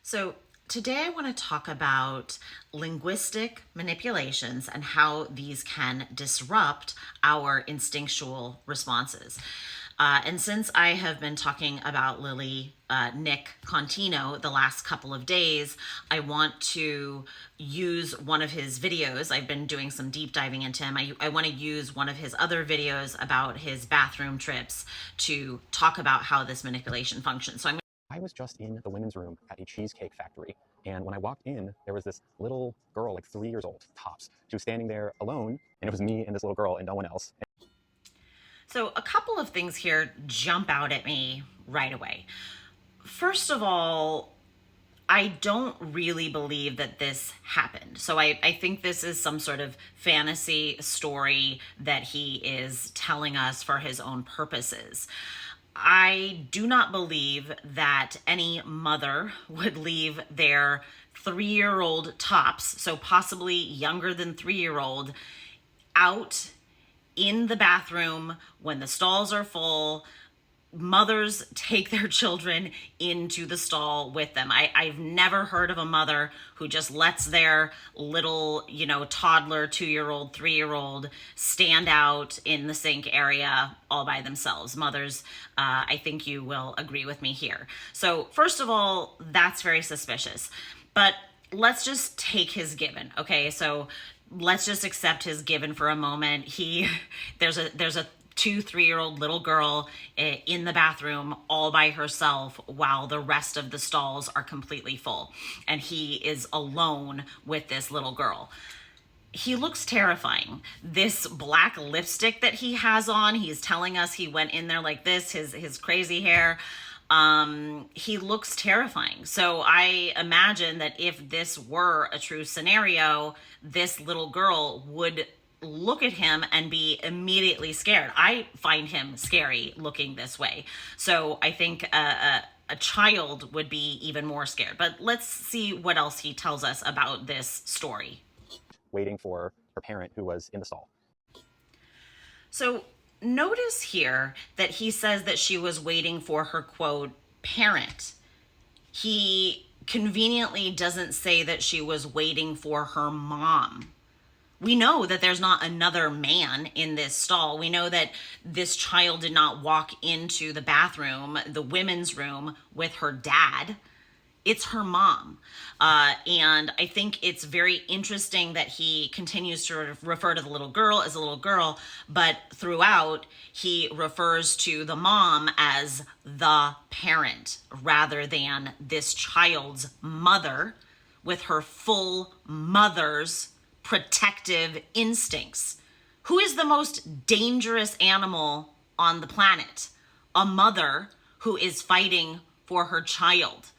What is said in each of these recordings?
So today I want to talk about linguistic manipulations and how these can disrupt our instinctual responses. And since I have been talking about Nick Contino the last couple of days, I want to use one of his videos. I've been doing some deep diving into him. I want to use one of his other videos about his bathroom trips to talk about how this manipulation functions. I was just in the women's room at a cheesecake factory, and when I walked in, there was this little girl, like 3 years old, tops. She was standing there alone, and it was me and this little girl and no one else. So a couple of things here jump out at me right away. First of all, I don't really believe that this happened. So I think this is some sort of fantasy story that he is telling us for his own purposes. I do not believe that any mother would leave their 3-year-old tops, so possibly younger than 3-year-old, out in the bathroom when the stalls are full. Mothers take their children into the stall with them. I've never heard of a mother who just lets their little, toddler, 2-year-old, 3-year-old stand out in the sink area all by themselves. Mothers, I think you will agree with me here. So first of all, that's very suspicious. But let's just take his given, okay? So let's just accept his given for a moment. There's a 2-3-year-old little girl in the bathroom all by herself while the rest of the stalls are completely full, and he is alone with this little girl. He looks terrifying. This black lipstick that he has on, he's telling us he went in there like this, his crazy hair. He looks terrifying. So I imagine that if this were a true scenario, this little girl would look at him and be immediately scared. I find him scary looking this way. So I think a child would be even more scared. But let's see what else he tells us about this story. Waiting for her parent who was in the stall. So notice here that he says that she was waiting for her, quote, parent. He conveniently doesn't say that she was waiting for her mom. We know that there's not another man in this stall. We know that this child did not walk into the bathroom, the women's room, with her dad. It's her mom. And I think it's very interesting that he continues to refer to the little girl as a little girl, but throughout he refers to the mom as the parent rather than this child's mother with her full mother's protective instincts. Who is the most dangerous animal on the planet? A mother who is fighting for her child.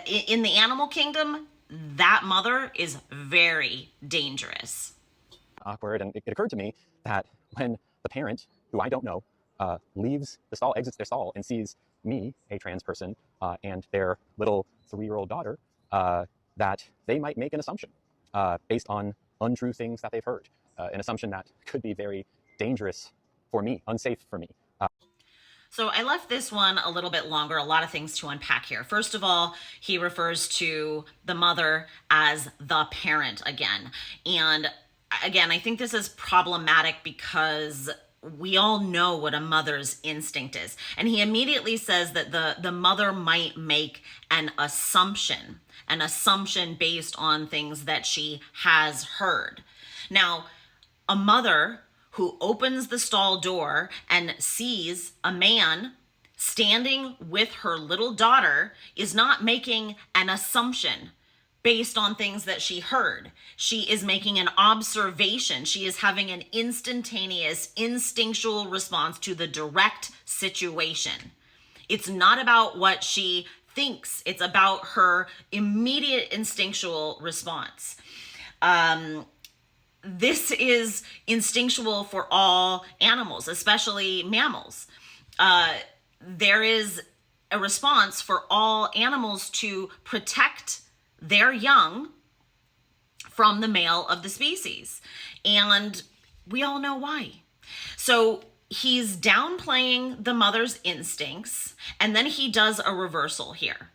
In the animal kingdom, that mother is very dangerous. Awkward, and it occurred to me that when the parent, who I don't know, leaves the stall, exits their stall, and sees me, a trans person, and their little 3-year-old daughter, that they might make an assumption based on untrue things that they've heard, an assumption that could be very dangerous for me, unsafe for me. So I left this one a little bit longer, a lot of things to unpack here. First of all, he refers to the mother as the parent again. And again, I think this is problematic because we all know what a mother's instinct is. And he immediately says that the mother might make an assumption based on things that she has heard. Now, a mother who opens the stall door and sees a man standing with her little daughter is not making an assumption based on things that she heard. She is making an observation. She is having an instantaneous, instinctual response to the direct situation. It's not about what she thinks. It's about her immediate instinctual response. This is instinctual for all animals, especially mammals. There is a response for all animals to protect their young from the male of the species. And we all know why. So he's downplaying the mother's instincts, and then he does a reversal here.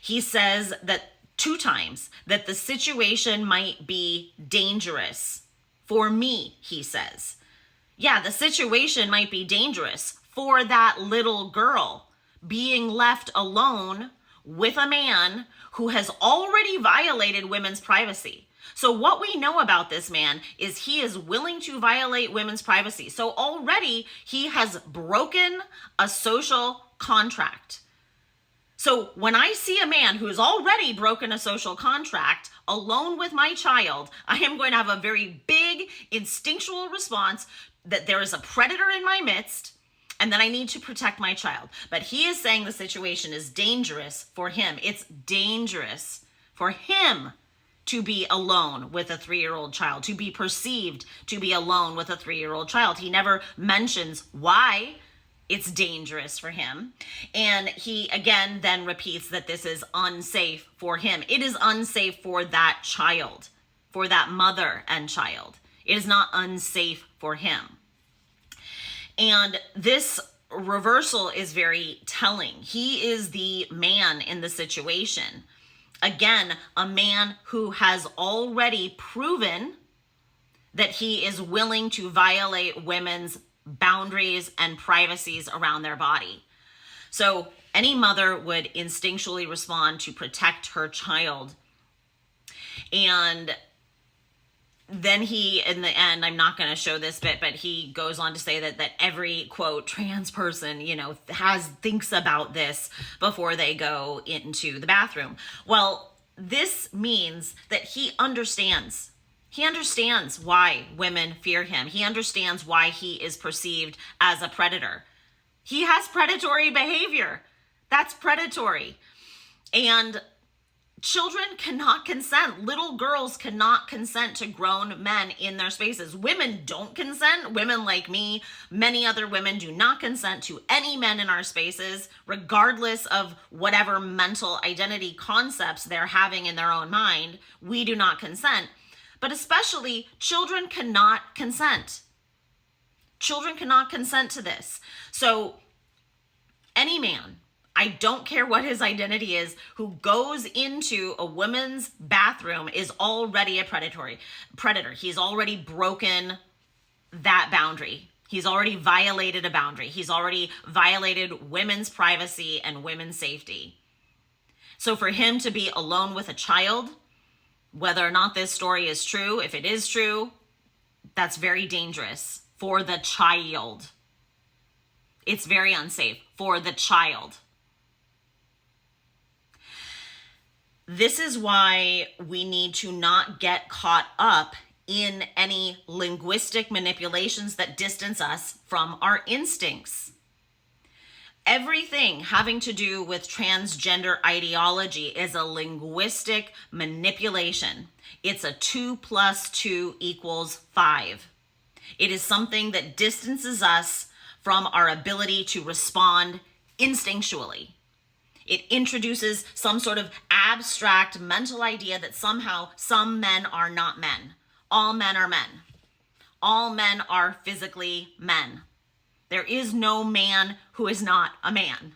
He says that 2 times that the situation might be dangerous for me, he says. Yeah, the situation might be dangerous for that little girl being left alone with a man who has already violated women's privacy. So what we know about this man is he is willing to violate women's privacy. So already he has broken a social contract. So when I see a man who's already broken a social contract alone with my child, I am going to have a very big instinctual response that there is a predator in my midst and that I need to protect my child. But he is saying the situation is dangerous for him. It's dangerous for him to be alone with a 3-year-old child, to be perceived to be alone with a 3-year-old child. He never mentions why it's dangerous for him. And he again then repeats that this is unsafe for him. It is unsafe for that child, for that mother and child. It is not unsafe for him. And this reversal is very telling. He is the man in the situation. Again, a man who has already proven that he is willing to violate women's boundaries and privacies around their body. So any mother would instinctually respond to protect her child. And then he, in the end, I'm not going to show this bit, but he goes on to say that every, quote, trans person, thinks about this before they go into the bathroom. Well, this means that he understands. He understands why women fear him. He understands why he is perceived as a predator. He has predatory behavior. That's predatory. And children cannot consent. Little girls cannot consent to grown men in their spaces. Women don't consent. Women like me, many other women do not consent to any men in our spaces, regardless of whatever mental identity concepts they're having in their own mind. We do not consent. But especially children cannot consent. Children cannot consent to this. So any man, I don't care what his identity is, who goes into a woman's bathroom is already a predator. He's already broken that boundary. He's already violated a boundary. He's already violated women's privacy and women's safety. So for him to be alone with a child, whether or not this story is true, if it is true, that's very dangerous for the child. It's very unsafe for the child. This is why we need to not get caught up in any linguistic manipulations that distance us from our instincts. Everything having to do with transgender ideology is a linguistic manipulation. It's a 2 + 2 = 5. It is something that distances us from our ability to respond instinctually. It introduces some sort of abstract mental idea that somehow some men are not men. All men are men. All men are physically men. There is no man who is not a man.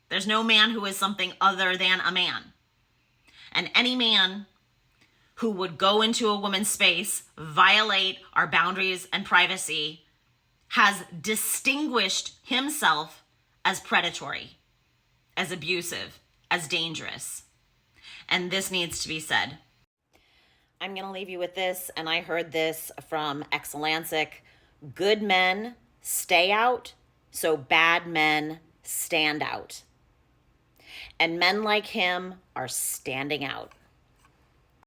There's no man who is something other than a man. And any man who would go into a woman's space, violate our boundaries and privacy, has distinguished himself as predatory, as abusive, as dangerous. And this needs to be said. I'm going to leave you with this, and I heard this from Excellansic. Good men stay out, so bad men stand out. And men like him are standing out.